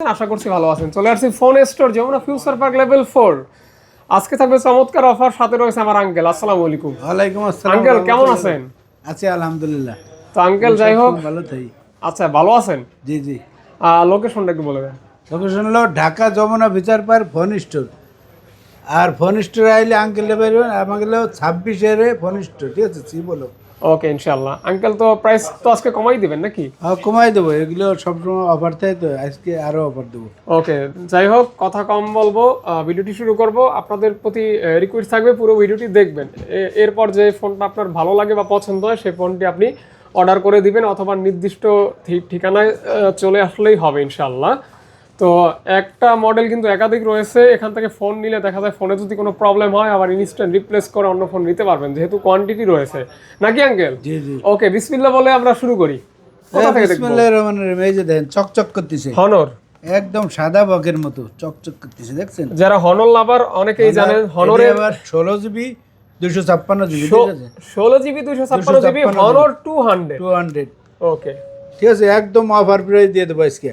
আশা করছি ভালো আছেন। চলে আসছি phone store Jamuna future park level 4। আজকে থাকবে চমৎকার অফার, সাথে রয়েছে আমার আঙ্কেল। আসসালামু আলাইকুম। ওয়ালাইকুম আসসালাম। আঙ্কেল কেমন আছেন? আছি আলহামদুলিল্লাহ। তো আঙ্কেল যাই হোক, ভালো থাই। আচ্ছা ভালো আছেন? জি জি। লোকেশনটা একটু বলে দেন। লোকেশন হলো Dhaka Jamuna future park phone store. আর ফোন স্টোরে আইলে আঙ্কেল পারবেন, আমাকে হলো 26 ফোন স্টোর, ঠিক আছে? সি বলো। ওকে ইনশাআল্লাহ। আঙ্কেল তো প্রাইস তো আজকে কমাই দিবেন নাকি? কমাই দেবো, এগুলো সবসময় অফার থাকে, তো আজকে আরও অফার দেবো। ওকে যাই হোক, কথা কম বলবো, ভিডিওটি শুরু করব। আপনাদের প্রতি রিকোয়েস্ট থাকবে পুরো ভিডিওটি দেখবেন। এরপর যে ফোনটা আপনার ভালো লাগে বা পছন্দ হয় সেই ফোনটি আপনি অর্ডার করে দিবেন, অথবা নির্দিষ্ট ঠিকানায় চলে আসলেই হবে ইনশাআল্লাহ। তো একটা মডেল কিন্তু একাধিক রয়েছে, এখান থেকে ফোন নিলে দেখা যায় ফোনে যদি কোনো প্রবলেম হয় আবার ইনস্ট্যান্ট রিপ্লেস করে অন্য ফোন নিতে পারবেন, যেহেতু কোয়ান্টিটি রয়েছে নাকি আঙ্কেল? জি জি। ওকে বিসমিল্লাহ বলে আমরা শুরু করি। কোথা থেকে দেখব? বিসমিল্লাহির রহমানির রহিম। এই যে দেখেন চকচক করতেছে, হনর একদম সাদা বকের মতো চকচক করতেছে, দেখছেন? যারা হনর লাভার অনেকেই জানেন, হনরের আবার 16 GB 256 GB, ঠিক আছে? 16 GB 256 GB হনর 200। ওকে ঠিক আছে, একদম অফার প্রাইস দিয়ে দেবো আজকে।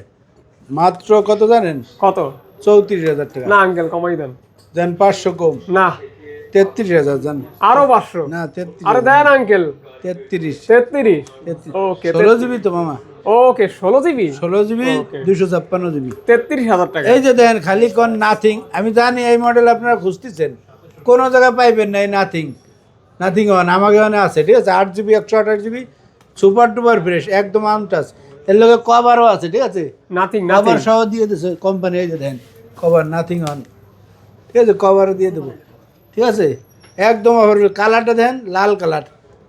মাত্র কত জানেন? কত? 34,000 টাকা। না আঙ্কেল কমাই দেন। দেন 500 কম। না 33,000 জান। আরো 500। না 33। আরে দেন আঙ্কেল। 33। 33। ওকে 16 GB তো মামা। ওকে 16 GB 16 GB Okay. 256 GB। 33,000 টাকা। এই যে দেন খালি কোন নাথিং, আমি জানি এই মডেল আপনারা খুঁজতেছেন, কোনো জায়গায় পাইবেন না। এই নাথিং, নাথিং ওয়ান আমাকে ওখানে আছে, ঠিক আছে? 8 GB 128 GB super duper fresh, একদম আনটাচ। এর লগে কভারও আছে, ঠিক আছে? নাথিং কভার সহ দিয়ে দিছে কোম্পানি। এই যে দেন কভার নাথিং অন, ঠিক আছে? কভারও দিয়ে দেবো, ঠিক আছে? একদম অফার। কালারটা দেন লাল কালার,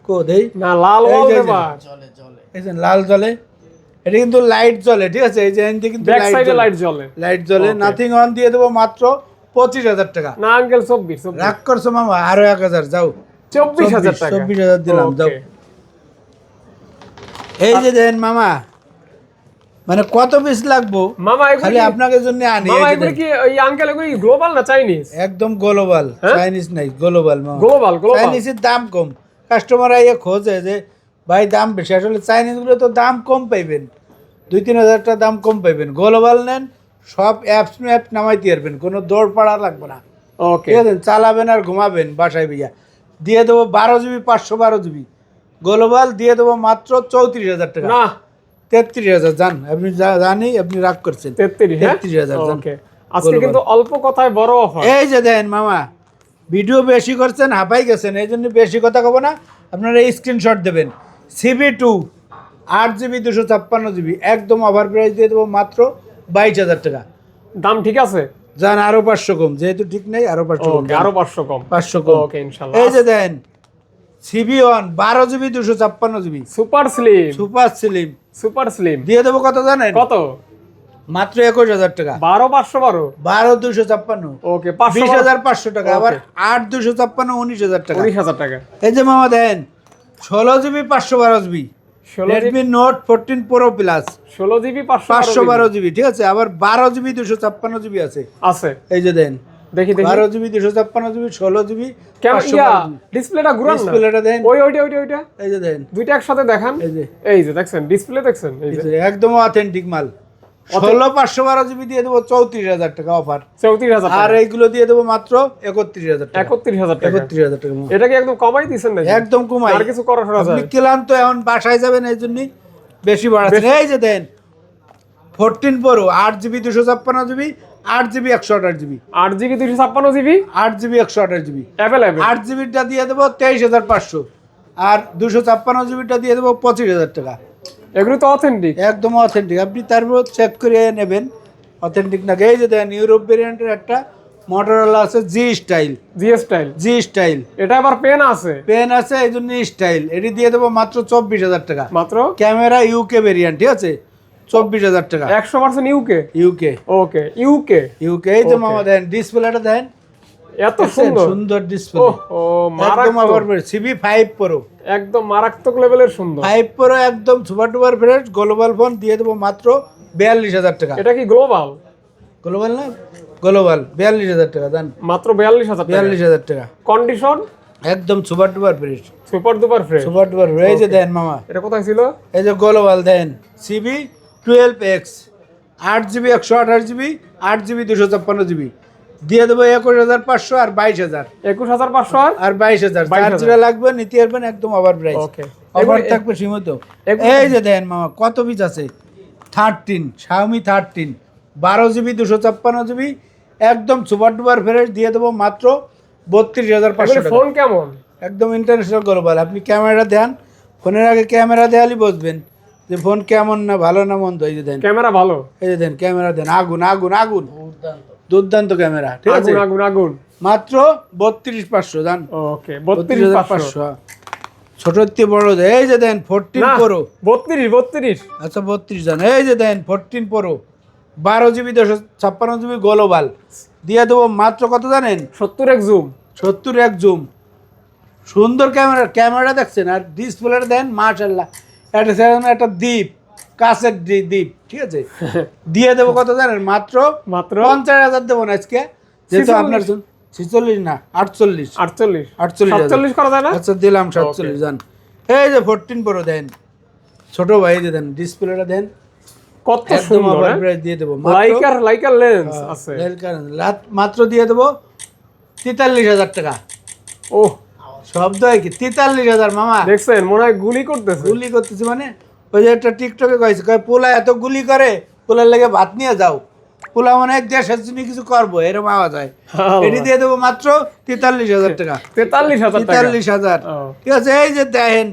কো দেই না লাল এই যে ওয়ালপেপার। এই যে লাল জ্বলে, এটা কিন্তু লাইট জ্বলে, ঠিক আছে? এই যে এনতে কিন্তু ব্যাক সাইডে লাইট জ্বলে। লাইট জ্বলে। নাথিং অন দিয়ে দেবো মাত্র 25,000 টাকা। না আঙ্কেল 24। রাগ করছো মামা? আরো 1,000 যাও। 24,000 টাকা। 24,000 দিলাম, যাও। Okay. এই যে দেন মামা, মানে কত পিস লাগবো মামা এগুলো খালি কি- আপনাদের জন্য আনি। মামা এই যে এগুলো দেন, কি ওই আঙ্কেল এগুলো গ্লোবাল না চাইনিজ? একদম গ্লোবাল, হ্যাঁ? চাইনিজ নাই, গ্লোবাল মামা। Global global. চাইনিজের দাম কম, কাস্টমার আইয়া খোঁজে যে ভাই দাম বেশি। আসলে চাইনিজ গুলো তো দাম কম পাইবেন, 2-3 হাজার টাকা দাম কম পাইবেন। গ্লোবাল নেন, সব অ্যাপস ম্যাপ নামাইতে পারবেন, কোনো দৌড় পাড়া লাগবে না, ওকে ঠিক আছে? চালাবেন আর ঘুমাবেন বাসায় বিয়া। দিয়ে দেবো 12 GB 512 GB গ্লোবাল, দিয়ে দেবো মাত্র 34,000 টাকা। না 33,000 জান। আপনি জানি আপনি রাগ করছেন। 33। হ্যাঁ 33,000 জান। ওকে আজকে কিন্তু অল্প কথায় বড় অফার। এই যে দেন মামা, ভিডিও বেশি করছেন, হাঁপাই গেছেন, এই জন্য বেশি কথা কব না। আপনারা স্ক্রিনশট দেবেন। CB2 8 GB 256 GB একদম অফার প্রাইস দিয়ে দেবো মাত্র 22,000 টাকা। দাম ঠিক আছে? যান আরো 500 কম, যেহেতু ঠিক নেই আরো 500 কম। ওকে আরো 500 কম। 500 কম। ওকে ইনশাআল্লাহ। এই যে দেন CB1 12 GB 256 GB super slim. Super slim super slim দিয়ে দেবো কত জানেন? কত? মাত্র 21,000 টাকা। 12,512। 12,256 ওকে 500 20,500 টাকা। আবার Okay. 8,256 19,000 টাকা। 19,000 টাকা। এই যে মামা দেন 16 GB 512 GB 16 Redmi Note 14 Pro Plus 16 GB 512 GB, ঠিক আছে? আবার 12 GB 256 GB আছে। আছে। এই যে দেন দেখি দেখি 12 GB 256 GB 16 GB কেমন ইয়া 512 GB। ডিসপ্লেটা ঘুরান না। ডিসপ্লেটা দেন, ওইটা এই যে দেন, দুইটা একসাথে দেখান। এই যে এই যে দেখছেন ডিসপ্লে দেখছেন এই এই যে যে একদম অথেন্টিক মাল। 16 512 GB দিয়ে দেবো 34,000 টাকা অফার। 34,000 আর টাকা। এইগুলো দিয়ে দেবো মাত্র 31,000 টাকা। 31,000 টাকা। 31,000 টাকা মামা। এটা কি একদম কমাই দিবেন নাকি? একদম কমাই। আর কিছু করা আপনি যায়? ক্লান্ত, এখন বাসায় যাবেন, এই জন্য বেশি বাড়াচ্ছেন। এই যে দেন 14 Pro 8 GB 256 GB 8 GB 128 GB 8 GB 256 GB 8 GB 128 GB available. 8 জিবিটা দিয়ে দেবো 23,500, আর 256 জিবিটা দিয়ে দেবো 25,000 টাকা। এগুলো তো অথেন্টিক। একদম অথেন্টিক, আপনি তারপর চেক করে নেবেন অথেন্টিক নাকি। এই যে দেন ইউরোপ ভেরিয়েন্টের একটা মোটরোলা আছে জি স্টাইল। জি স্টাইল এটা আবার পেন আছে। পেন আছে, এই জন্য স্টাইল। এটি দিয়ে দেবো মাত্র 24,000 টাকা। মাত্র ক্যামেরা ইউকে ভেরিয়েন্ট, ঠিক আছে? 24,000 টাকা 100% ইউকে। ইউকে। ওকে ইউকে। ইউকে। এই যে Okay. মামা দেন ডিসপ্লেটা দেন, এত সুন্দর। সুন্দর ডিসপ্লে। ও একদম মারাত্মক। আবার CB5 Pro একদম মারাত্মক লেভেলের সুন্দর। 5 Pro একদম super duper fresh global phone দিয়ে দেবো মাত্র 42,000 টাকা। এটা কি গ্লোবাল? গ্লোবাল না, গ্লোবাল 42,000 টাকা দেন। মাত্র 42,000 টাকা। 42,000 টাকা কন্ডিশন একদম super duper fresh. Super দুপার fresh. Super duper. এই যে দেন মামা, এটা কোথায় ছিল? এই যে গ্লোবাল দেন CB12X 8GB 128GB 8GB 256GB দিয়ে দেবো 21,500 আর 22,000 21,500 আর 22,000 যার যেটা লাগবে নিতে পারবেন একদম ওভার প্রাইস। ওকে অফার থাকবে সীমিত। এই যে দেন মামা কত পিস আছে 13 Xiaomi 13 12GB 256GB একদম সুপার ডুপার ফ্রেশ দিয়ে দেবো মাত্র 32,500 টাকা। ফোন কেমন? একদম ইন্টারন্যাশনাল গ্লোবাল। আপনি ক্যামেরা দেন, ফোনের আগে ক্যামেরা দেখালি বুঝবেন যে ফোন কেমন না ভালো না মন্দ। এই যে দেন ক্যামেরা ভালো, এই যে দেন ক্যামেরা দেন, আগুন আগুন আগুন, দুর্দান্ত ক্যামেরা, ঠিক আছে আগুন আগুন আগুন। মাত্র 32,500 জান। ওকে 32,500 ছোট থেকে বড় দেয়। এই যে দেন 14 প্রো 32 আচ্ছা 32 জান। এই যে দেন 14 প্রো 12GB 256GB গ্লোবাল দিয়ে দেবো মাত্র কত জানেন? 70x zoom 70x zoom. সুন্দর ক্যামেরা, ক্যামেরা দেখছেন আর ডিসপ্লেটা দেন মাশাআল্লাহ একটা দ্বীপ, কাছের দ্বীপ, ঠিক আছে দিয়ে দেবো কত জানেন? মাত্র 50,000 দেবো না আজকে, যেহেতু আপনার 46 না 48 করা যায় না? আচ্ছা দিলাম 47 জান। এই যে 14 প্রো দেন ছোট ভাই, যে দেন ডিসপ্লেটা দেন কত একদম সুন্দর, ওভার প্রাইস দিয়ে দেবো লাইকার লেন্স আছে মাত্র দিয়ে দেবো 43,000 টাকা। ও শব্দ হয় কি 43,000 মামা? দেখছেন মনে হয় গুলি করতেছে। গুলি করতেছি মানে ওই যে একটা টিকটকে কয়েছে কয় পোলা এত গুলি করে, পোলার লেগে ভাত নিয়ে যাও, পোলা মানে এক দেশের জন্য কিছু করবো এরকম আওয়াজ হয়। এটি দিয়ে দেবো মাত্র 43,000 টাকা। 43,000 ঠিক আছে। এই যে দেখেন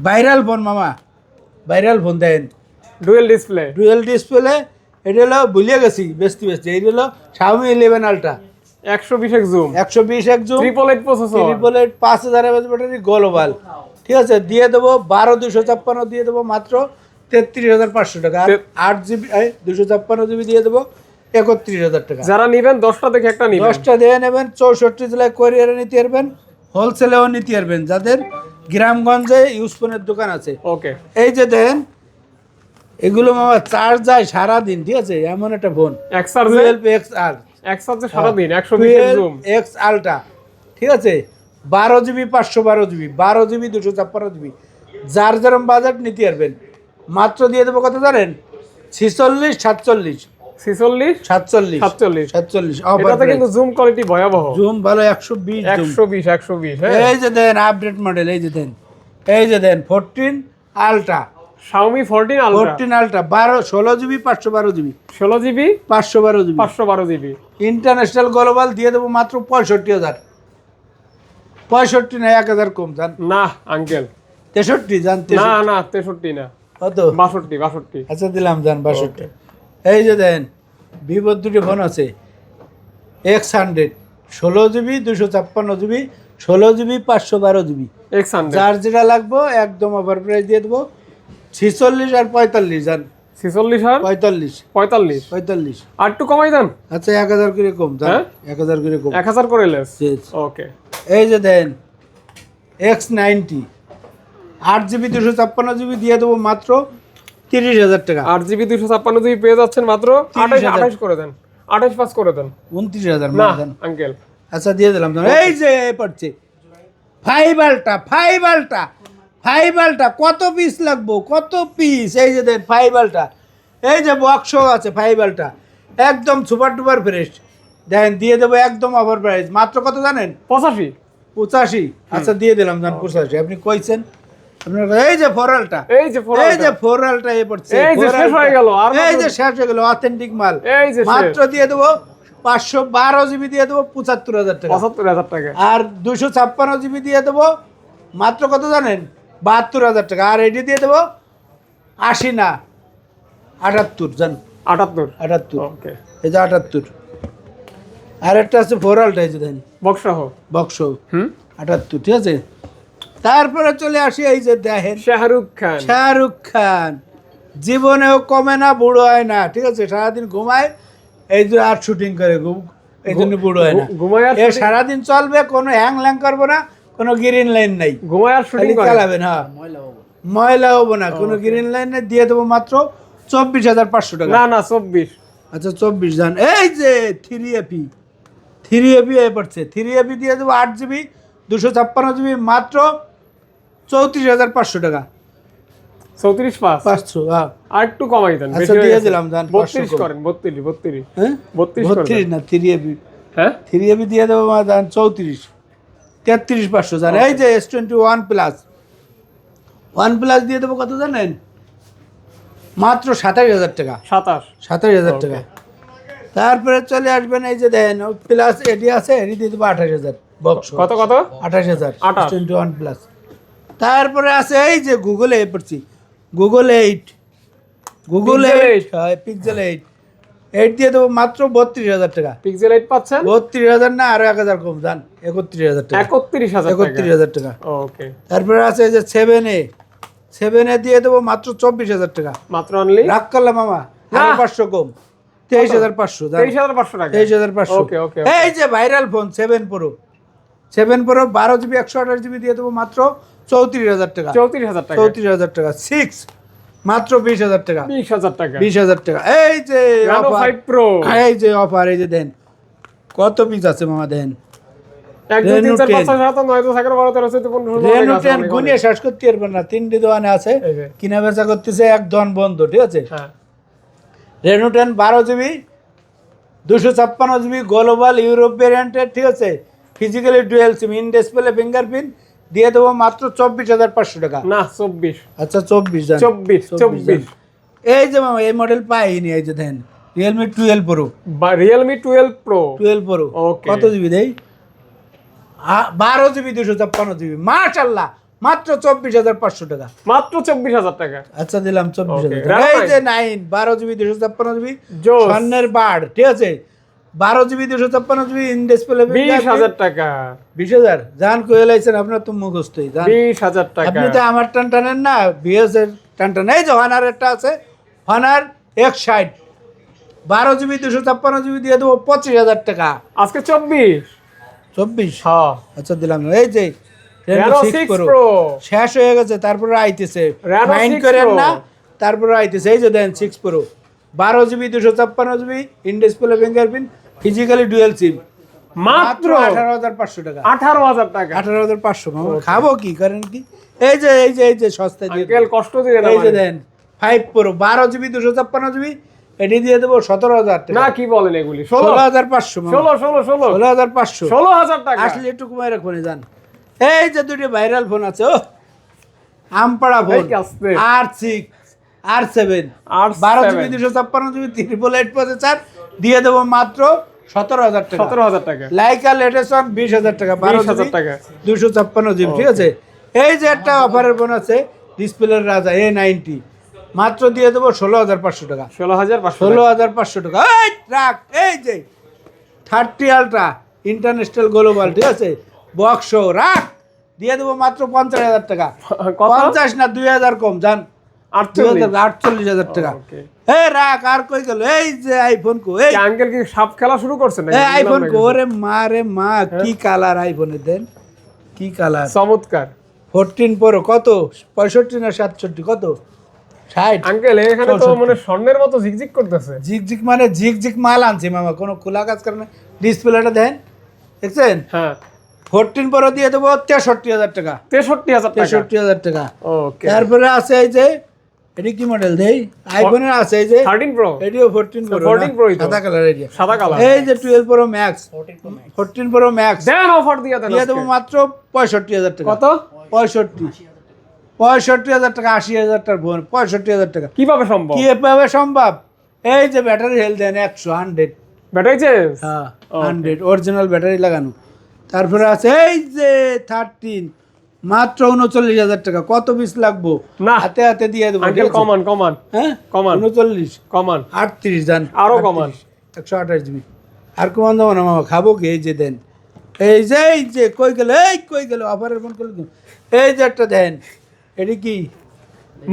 ভাইরাল ফোন মামা, ভাইরাল ফোন দেখেন ডুয়েল ডিসপ্লে। এটা হলো ভুলিয়ে গেছি বেস্তি এই হলো Xiaomi 11 Ultra 120x zoom 120x zoom 888 processor 888 5000 mAh battery global, ঠিক আছে দিয়ে দেবো 12,256 দিয়ে দেবো মাত্র 33,500 টাকা। আর 8GB 256GB দিয়ে দেবো 31,000 টাকা। যারা নেবেন 10টা দেখে একটা নেবেন, 10টা দিয়ে নেবেন। 64 জেলায় কোরিয়ারে নিতে পারবেন, হোলসেলেও নিতে পারবেন যাদের গ্রামগঞ্জে ইউজ ফোনের দোকান আছে। ওকে এই যে দেন এগুলো মামা চার্জ যায় সারাদিন, ঠিক আছে এমন একটা ফোন এক চার্জে 12XR সারা দিন 120x জুম 12X Ultra, ঠিক আছে 12GB 512GB 12GB 256GB যার যেরকম বাজেট নিতে পারবেন। মাত্র দিয়ে দেবো কত জানেন? 46 এটাতে কিন্তু জুম কোয়ালিটি ভয়াবহ, জুম ভালো 120 হ্যাঁ। এই যে দেন আপডেট মডেল, এই যে দেন 14 Ultra Xiaomi 14 Ultra 16GB 512GB 16GB 512GB international global দিয়ে দেবো মাত্র 65,000। 65 না 1,000 কম জান না আঙ্কেল 63 জান। না 63 না কত? 62 আচ্ছা দিলাম জান 62। এই যে দেন ভিভোর দুটি ফোন আছে X100 16GB 256GB 16GB 512GB X100 যার যেটা লাগবে একদম অফার প্রাইস দিয়ে দেবো 46 আর 45 জান। 46 আর 45 আর একটু কমাই দেন। আচ্ছা 1,000 করে কম জান, 1,000 করে কম 1000 করে লেস। ওকে এই যে দেন X90 8GB 256GB দিয়ে দেবো মাত্র 30,000 টাকা। 8GB 256GB পেয়ে যাচ্ছেন মাত্র 28 করে দেন, 28 পাস করে দেন 29,000 না দেন আঙ্কেল। আচ্ছা দিয়ে দিলাম। এই যে পড়ছে 5 Ultra কত পিস লাগবো, কত পিস? এই যে দেন 5 Ultra, এই যে বক্সও আছে 5 Ultra একদম সুপার ডুপার ফ্রেশ দেন দিয়ে দেবো একদম অফার প্রাইস। মাত্র কত জানেন? 85। আচ্ছা দিয়ে দিলাম জান 85। আপনি কইছেন আপনার এই যে 4 Ultra, এই যে 4 Ultra এ পড়ছে, এই যে শেষ হয়ে গেল, আর এই যে শেষ হয়ে গেল অথেন্টিক মাল। এই যে মাত্র দিয়ে দেবো 512GB দিয়ে দেবো 75,000 টাকা। 75,000 টাকা। আর 256GB দিয়ে দেবো মাত্র কত জানেন? 72,000 টাকা। আর এটি দিয়ে দেবো 80 না 78 জান 78। ওকে এই যে 78। আর একটা আছে 4 Ultra, এই যে দেন বক্স 78, ঠিক আছে। তারপরে চলে আসি এই যে দেখেন শাহরুখ খান জীবনেও কমে না বুড়ো হয় না, ঠিক আছে সারাদিন ঘুমায়, এই যে আর শুটিং করে এই জন্য বুড়ো হয় না, এ সারাদিন চলবে, কোনো হ্যাং ল্যাং করবো না, কোনো গ্রিন লাইন নাই, ঘুমায় আর শুটিং চালাবেন। হ্যাঁ ময়লা হবো না, কোনো গ্রিন লাইন নেই। দিয়ে দেবো মাত্র 24,500 টাকা। না 24। আচ্ছা 24 জান। এই যে 3AP পড়ছে 3AP দিয়ে দেবো 8GB 256GB মাত্র 34,500 টাকা। 34.5 500 হ্যাঁ। আর একটু কমাই দেন, আচ্ছা, বেশি হয়ে দিয়ে গেছে। দিলাম, যান, 32 500 করেন, 32 হ্যাঁ 32 করে 32 দেন। না 3 হ্যাঁ 3 দিয়ে দেবো মা, যান 34 33,500 জান। এই যে S21 প্লাস, OnePlus দিয়ে দেবো কত জানেন? মাত্র 27,000 টাকা, 27 27,000 টাকা। তারপরে চলে আসবেন, এই যে দেন প্লাস এডি আছে, এডি দিয়ে দেবো 28,000 বক্স। কত কত 28,000 28 S21 প্লাস। তারপরে আছে এই যে গুগল এ পড়ছি, গুগল 8, গুগল Pixel 8 পিক্সেল 8 দিয়ে দেবো মাত্র 32,000 টাকা। পিক্সেল 8 পাচ্ছেন 32,000 না, আরো 1,000 কম যান, 31,000 টাকা। 31,000 টাকা। 31,000 টাকা। ওকে, তারপরে আছে এই যে 7A দিয়ে দেবো মাত্র 24,000 টাকা। মাত্র অনলি রাগ করলাম মামা, না। 500 কম, 23,500 যান। 23,500 টাকা। 23,500। ওকে ওকে এই যে viral phone 7 Pro, 7 Pro 12GB 128GB দিয়ে দেবো মাত্র 34,000 টাকা। 34,000 টাকা। 34,000 টাকা। 6 মাত্র 20,000 টাকা। 20,000 টাকা। 20,000 টাকা। এই যে Nano অফার, 5 Pro এই যে অফার, এই যে দেন কত পিস আছে মামা, দেন 1 2 3 4 Reno 5 6 7 9 10 11 12 13 14 15 রেনো 16 10 গুনিয়ে শেষ করতে পারবেন না, 3টি দোকানে আছে, এই যে। কিনা বেচা করতেছে একদম বন্ধ, ঠিক আছে। হ্যাঁ Reno 10 12GB 256GB global Europe ভ্যারিয়েন্টের, ঠিক আছে। Physically dual SIM, in display fingerprint দিয়ে দেবো মাত্র 24,500 টাকা। না 24 আচ্ছা 24 জান, 24 এই যে মামা এই মডেল পাইনি, এই যে দেন রিয়েলমি 12 প্রো, বা Realme 12 Pro 12 প্রো Okay. কত জিবি দেই? 12GB 256GB, মাশাআল্লাহ, মাত্র 24,500 টাকা। মাত্র 24,000 টাকা। আচ্ছা দিলাম 24,000 Okay. টাকা। এই Reno যে 9 12GB 256GB জোস। স্বর্ণের বাড়, ঠিক আছে। 12GB 256GB ইন ডিসপ্লে 20,000 টাকা। 20,000 জান কই লাইছেন, আপনার তো মুখস্থই জান। 20,000 টাকা। আপনি তো আমার টান টানেন না, বিএস এর টান টান। এই যে হনার একটা আছে, হনার 160 12GB 256GB দিয়ে দেবো 25,000 টাকা। আজকে 24 24 হ্যাঁ আচ্ছা দিলাম। এই যে Reno 6 Pro শেষ হয়ে গেছে, তারপরে আইতেছে, Reno মাইন্ড 6 করেন Pro। না, তারপরে আইতেছে। এই যে দেন 6 Pro 12GB 256GB in display fingerprint physically dual SIM, মাত্র 18,500 টাকা। 18,000 টাকা। 18,500 মামা, খাবো কি করেন কি? এই যে এই যে এই যে সস্তায় দিয়ে আঙ্কেল কষ্ট দিলেন এই যে আমারে। দেন 5 Pro 12GB 256GB এটি দিয়ে দেবো 17,000 টাকা। না কি বলেন এগুলি 16 16,500 মামা, 16 16,500 16,000 টাকা। আসলে একটু কমাই রাখুন যান। এই যে দুটি ভাইরাল ফোন আছে, ও আমপাড়া ফোন, এই কি আসছে? R6 R7 R7 12GB 256GB 888 processor দিয়ে দেবো মাত্র 17,000 টাকা। 17,000 টাকা। লাইকা লেটেস্ট 20,000 টাকা, 20,000 টাকা। 256GB, ঠিক আছে। এই যে একটা অফারের ফোন আছে ডিসপ্লের রাজা A90 মাত্র দিয়ে দেবো 16,500 টাকা। 16,500 16,500 টাকা। এই ট্রাক, এই যে 30 আলট্রা ইন্টারন্যাশনাল গ্লোবাল, ঠিক আছে, বক্স রাখ দিয়ে দেবো মাত্র 50,000 টাকা। কত? 50 না 2,000 কম যান, 48,000 টাকা। Okay. এই রাখ, আর কই গেল? এই যে আইফোন কো, এই আঙ্কেল কি সাপ খেলা শুরু করছেন নাকি? এই আইফোন কো, বুঝলাম না রে মা রে মা, কি কালার আইফোনে দেন, কি কালার। কিছু। চমৎকার 14 Pro কত? 65 না 67 কত? 60। আঙ্কেল এখানে তো 64 মানে স্বর্ণের মতো ঝিকঝিক করতেছে। ঝিকঝিক মানে ঝিকঝিক মাল আনছি মামা, কোনো খোলা কাজ করে না। ডিসপ্লেটা দেন, দেখছেন? হ্যাঁ 14 Pro দিয়ে দেবো 63,000 টাকা। 63,000 টাকা। 63,000 টাকা। ওকে তারপরে আছে এই যে এটি কি মডেল দেই, আইফোনের আছে এই যে 13 Pro এটিও 14 Pro 14 Pro ই তো। সাদা কালার এরিয়া। সাদা কালার। এই যে 12 Pro Max 14 Pro Max দেন অফার দিয়ে দেন দিয়ে আজকে। দেবো মাত্র 65,000 টাকা। কত? 65,000 টাকা, 80,000 টাকার ফোন, 65,000 টাকা। কিভাবে সম্ভব? কি এভাবে সম্ভব? এই যে ব্যাটারি হেলথ দেন 100 ব্যাটারি চেঞ্জ? হ্যাঁ 100 অরিজিনাল ব্যাটারি লাগানো। তারপরে আছে এই যে 13 মাত্র 39,000 টাকা। কত পিস লাগবো? না। হাতে হাতে দিয়ে দেবো, আঙ্কেল ঠিক আছে? কমান হ্যাঁ কমান। 39 কমান 38 জান, আরো কমান। 128GB। আর কমান দেবো না মামা, খাবো কি? এই যে দেন, এই যে কই গেল, এই কই গেল, অফারের ফোন করলে তো। এই যে একটা দেন, এটি কি?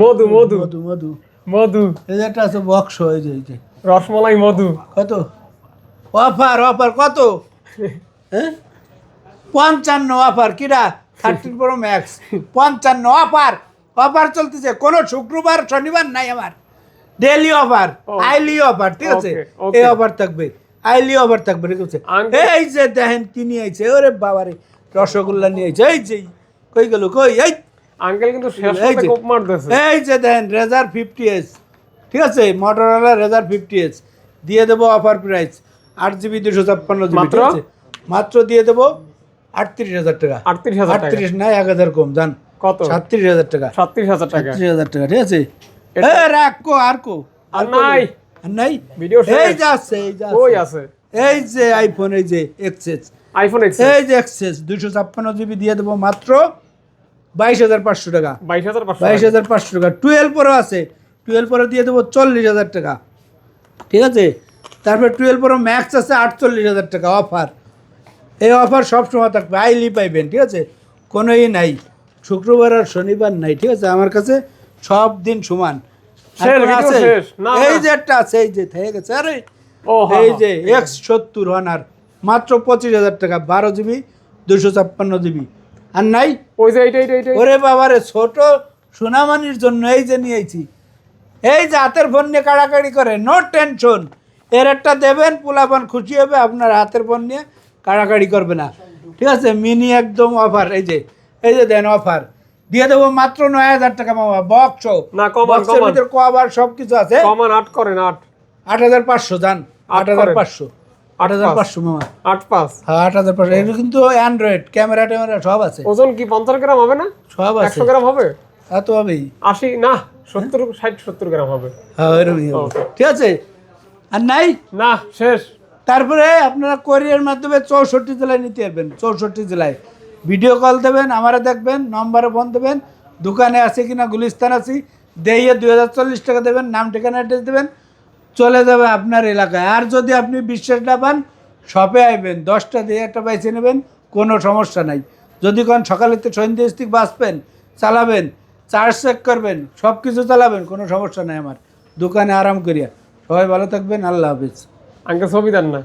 মধু মধু মধু মধু। মধু এই যে একটা আছে বক্স, এই যে রসমালাই মধু। কত? অফার কত? হ্যাঁ 55 অফার। কিরা 13 Pro Max 55 অফার চলতেছে। কোনো শুক্রবার শনিবার নাই আমার, ডেইলি অফার, আইলি অফার, ঠিক আছে। Okay, okay. এই অফার থাকবে, আইলি অফার থাকবে, ঠিক আছে। Uncle- এই যে দেখেন কি নিয়ে আইছে, ওরে বাবারে রসগোল্লা নিয়ে আইছে। এই যে কই গেল, কই? এই আঙ্কেল কিন্তু শেষ এই করতে যে- কোপ মারতেছে। এই যে দেন রেজার 50s, ঠিক আছে, মোটরোলা রেজার 50s দিয়ে দেবো অফার প্রাইস 8GB 256GB, মাত্র? ঠিক আছে, মাত্র দিয়ে দেবো 38,000 টাকা। 38,000 টাকা। 38 না, 1,000 কম জান, কত? 37,000 টাকা। 37,000 টাকা। 37,000 টাকা, ঠিক আছে। এটা- এ রাখো আর কো আর নাই। আর নাই, ভিডিও শেষ। এই যে আছে, এই যে কই আছে, আছে? এই যে আইফোন, এই যে এক্সেস, আইফোন এক্স এই যে এক্সেস 256GB দিয়ে দেবো মাত্র 22,500 টাকা। 22,500 22,500 টাকা। 12 প্রো আছে, 12 প্রো দিয়ে দেবো 40,000 টাকা, ঠিক আছে। তারপর 12 প্রো ম্যাক্স আছে 48,000 টাকা অফার। এই অফার সবসময় থাকবে, আইলি পাইবেন, ঠিক আছে, কোনো নাই, শুক্রবার আর শনিবার নাই, ঠিক আছে, আমার কাছে সব দিন সমান। আর শেষ, কোনো ভিডিও আছে? শেষ। না, এই না। যে একটা আছে, এই যে থেকে গেছে, আরে ও হ্যাঁ, এই হ্যাঁ। যে X70 অনার মাত্র 25,000 টাকা, 12GB 256GB। আর নাই, ওই যে এইটা এইটা এইটা ওরে বাবারে ছোট সোনামানির জন্য এই যে নিয়েছি, এই যে হাতের ফোন নিয়ে কাড়াকাড়ি করে, নো টেনশন, এর একটা দেবেন, পোলাপান খুশি হবে, আপনার হাতের ফোন নিয়ে কাড়াকাড়ি করবে না, ঠিক আছে। মিনি একদম অফার, এই যে দেন অফার দিয়ে দেবো মাত্র 9,000 টাকা মামা, বক্স না, কমান, বক্সের কমান। ভিতর কভার সব কিছু আছে। কমান 8 করেন 8 8,500 জান, 8,500 8,500 মামা, 8.5। হ্যাঁ 8,500। এটা কিন্তু অ্যান্ড্রয়েড ক্যামেরা ট্যামেরা সব আছে, ওজন কি 50 গ্রাম হবে না? সব আছে, 100 গ্রাম হবে? এত হবেই, 80 না 70 60 70 গ্রাম হবে। হ্যাঁ এরকমই হবে। Okay. ঠিক আছে। আর নাই, না শেষ। তারপরে আপনারা কোরিয়ার মাধ্যমে 64 জেলায় নিতে পারবেন, 64 জেলায় ভিডিও কল দেবেন, আমারা দেখবেন, নম্বরে ফোন দেবেন, দোকানে আছে কিনা, গুলিস্তান আছি, দিয়ে 2,040 টাকা দেবেন, নাম ঠিকানা অ্যাড্রেস দেবেন, চলে যাবে আপনার এলাকায়। আর যদি আপনি বিশ্বাস না পান, শপে আইবেন, 10টা দিয়ে একটা বাইছে নেবেন, কোনো সমস্যা নাই। যদি কোন সকালেতে সন্ধ্যে স্টিক বাঁচবেন, চালাবেন, চার্জ চেক করবেন, সব কিছু চালাবেন, কোনো সমস্যা নাই আমার দোকানে আরাম করিয়া। সবাই ভালো থাকবেন, আল্লাহ হাফিজ। আঙ্কেল ছবি দেন না।